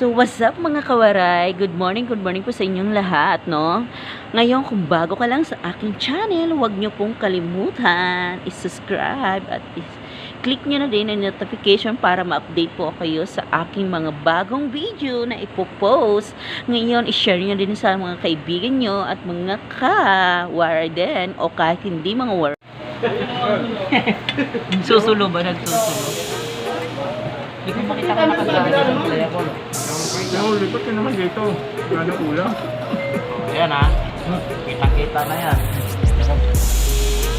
So, what's up mga kawaray? Good morning po sa inyong lahat, no? Ngayon, kung bago ka lang sa aking channel, huwag nyo pong kalimutan i-subscribe at click nyo na din ang notification para ma-update po kayo sa aking mga bagong video na ipopost. Ngayon, i-share nyo din sa mga kaibigan nyo at mga ka-waray din o kahit hindi mga waray. Susulo ba? Nagsusulo? Hindi ko makita ka nakasali ng telephone. Lipat ka naman dito. Gano'ng ulam. Ayan ha. Kita-kita na yan.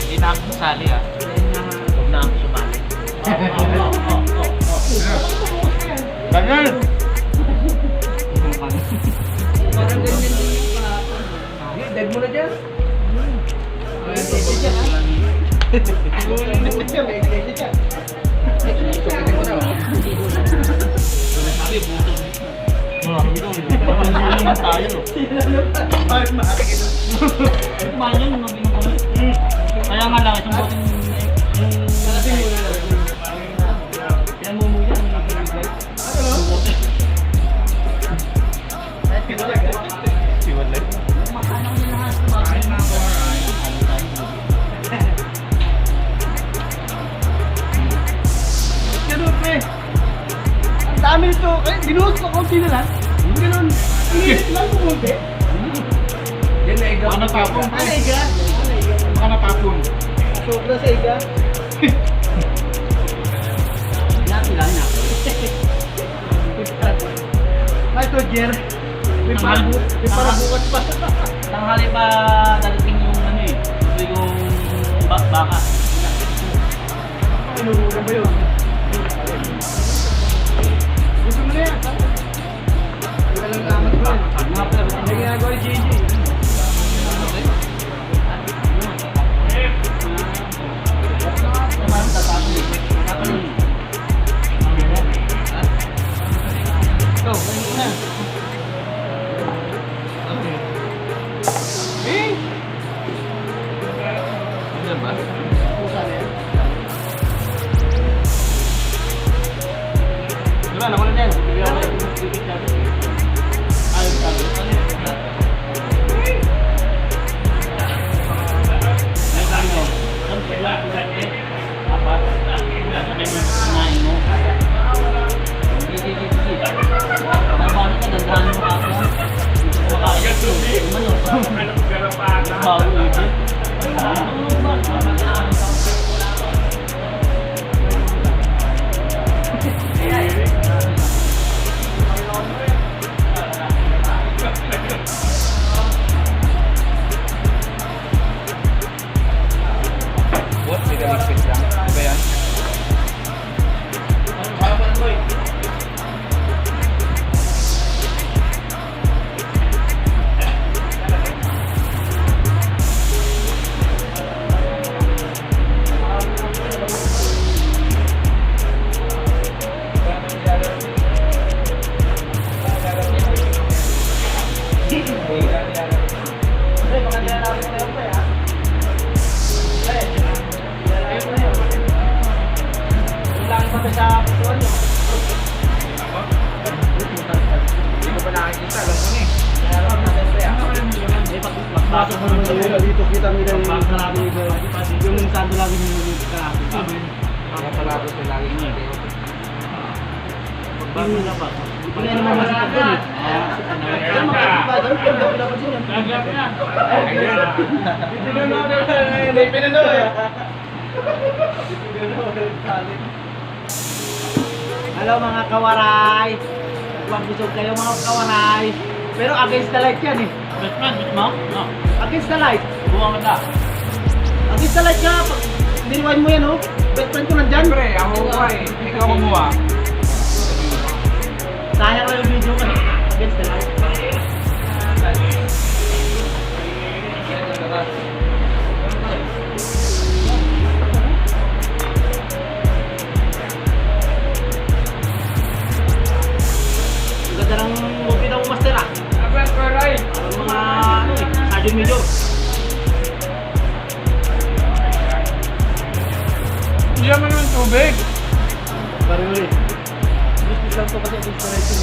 Hindi na ako sasali ha. Huwag na ako sumali. Daniel! Parang ganyan din yung kahapon. Dead mo na dyan. Sabi, buto. Tayo. Kumain yun, mabilang kami. Kaya nga lang, itong buting... Pinamumuya, ang nakiligay. Siwalay. Makanang nila Ang dami nito. Binuhos ko kung sino lang. Ganun. Init lang kumunti. Yan na iga. Baka natapon. Ano iga? Baka natapon. Sobra sa iga. Sila na. Ay, to, Jer. May para bukas pa. Tanghali pa dadating yung ano eh. Yung baka. Inuhuli ba yun? Gusto mo na yan. Walang kamat ko yan. May ginagawa ni JJ. Go, kayo na. Ano ba? Diba, nakuha na yan. Ayun, sabi. What? May galing lang. Diba yan? Dito kita nila yung sando lagi niluluto ka. Napalaro sa lagi niya. Bago na ba? Hindi naman masipag doon eh. Kaya makakita doon, kaya dapat sila. Pinano eh. Hello mga kawaray! Huwag busog kayo mga kawaray! Pero against the light yan eh. Best friend, mo? No. Against the light. Buwang ka. Against the light ka, pag diniwan mo yan oh. Best friend ko nandyan. Siyempre, ako kumuha eh. Ikaw kumuha. Sayang lang yung video ka. Against the light. Ganda ng movie daw master ah. Parang mga ano eh, Sergeant Major. Hindi naman yung tubig. Barili. Gusto lang to kasi inspiration.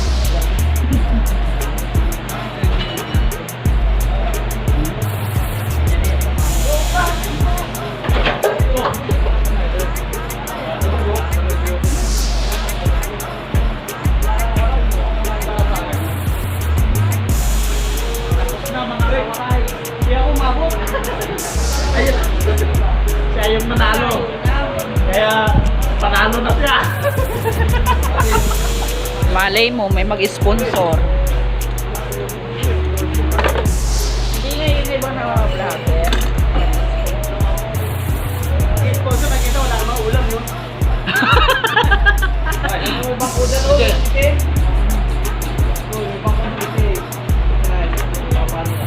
Malay mo, may mag-sponsor. Hindi nga yung iba na vlogger. Sponsor na kita, wala namang ulam yun. Ay, ano bang ulam o? Chicken? Oh, yung bang ulam chicken. Ay, paano na?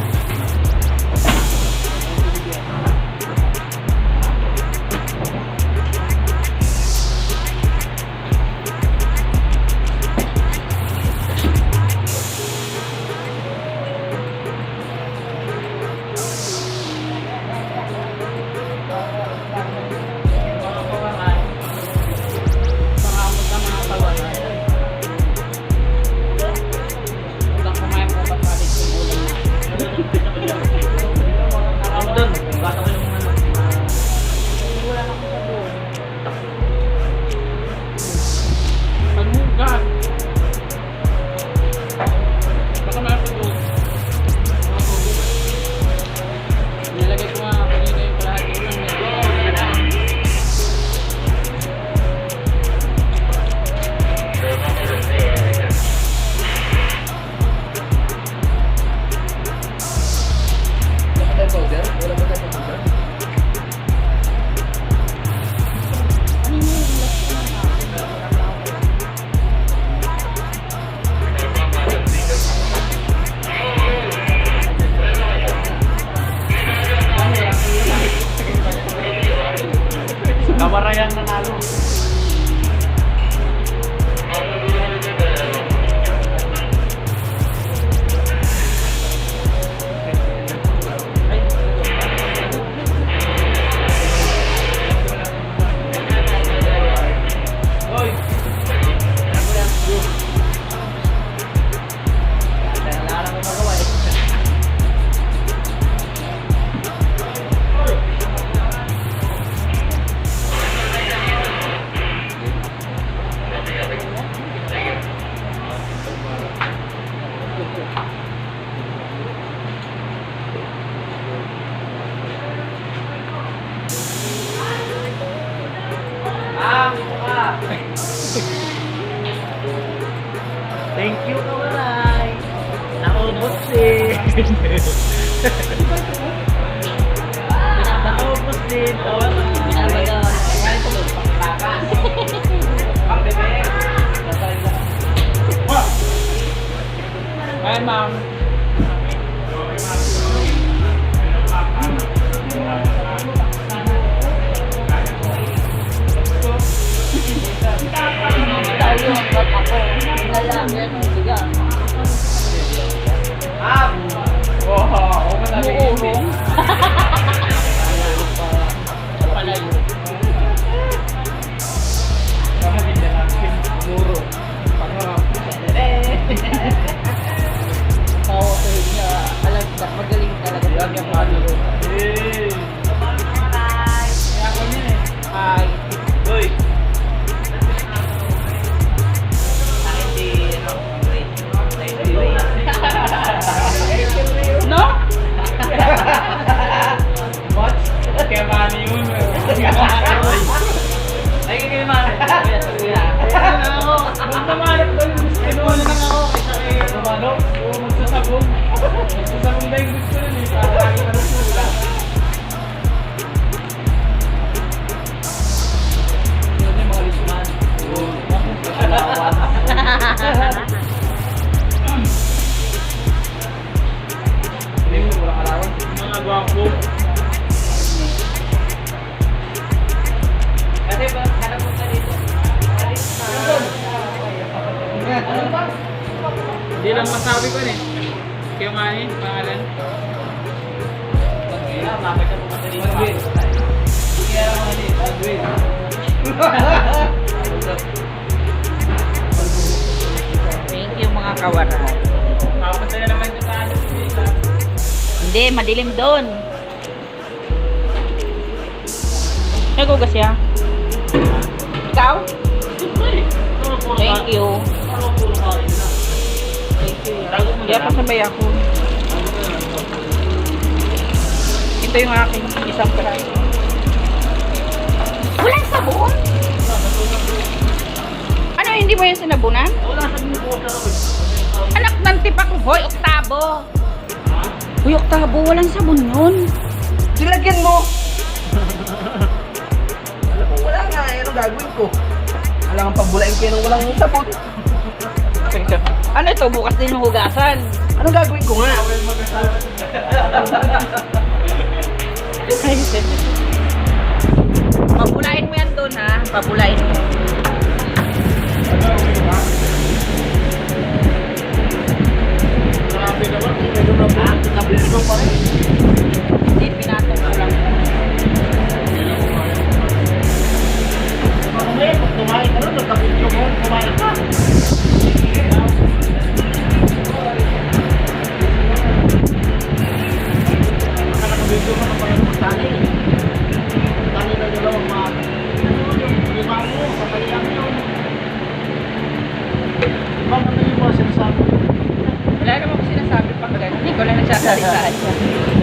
Kawarayang nanalo. Thank you, Kawaray. Naubos eh. Naubos din, Kawaray. Hi, ma'am. Magaling talaga. Hi. Uy. No? What? Kaya mani yun. Ay, kaya mani. Ayan na ako. Huwag namanap doon. Kinuha na lang ako. Kaysa ano? Oo, magsasabong. Magsasabong na yung gusto nun eh. Para lagi ka na sula. Yun yung mga lisman. Oo. Kalawan. Hindi mo walang kalawan. Mga gwapo. Kasi ba, hanap mo ka dito. Ano ba? Hindi lang masabi ko eh. Kaya mani, pangalan. Kaya, bakit ka pumunta dito? Magwin. Kaya lang mani, magwin. Thank you mga kawaray. Makapunta na naman ito sa atin. Hindi, madilim doon. Nagugas siya? Ikaw? Thank you. Kaya pasabay ako. Ito yung aking isang peraso. Walang sabon? Ano hindi ba yan sinabunan? Wala sa mga bukas ako. Anak ng tipak mo, hoy, Oktabo. Hoy, Oktabo, walang sabon yun. Dilagyan mo! Alam mo, wala nga. Ano gagawin ko? Alam nga pabulain kayo nang walang sabon. Ano ito, bukas din yung hugasan. Ano gagawin ko nga? Papulain mo yan doon, ha? Papulain mo. Grabe naman. Medyo nabilis mo pa rin. Hindi, pinatong ko lang. Mamaya, pag tumahin ka nun, nagka-video mo, tumahin ka. Baka naka-video mo, kapag magtani. Tani na dalawang mga... Lima mo, kapag lang yun. Ibang ano yung mga sinasabi? Wala naman ko sinasabi pag gano'n. Hindi ko lang nagsasalita siya.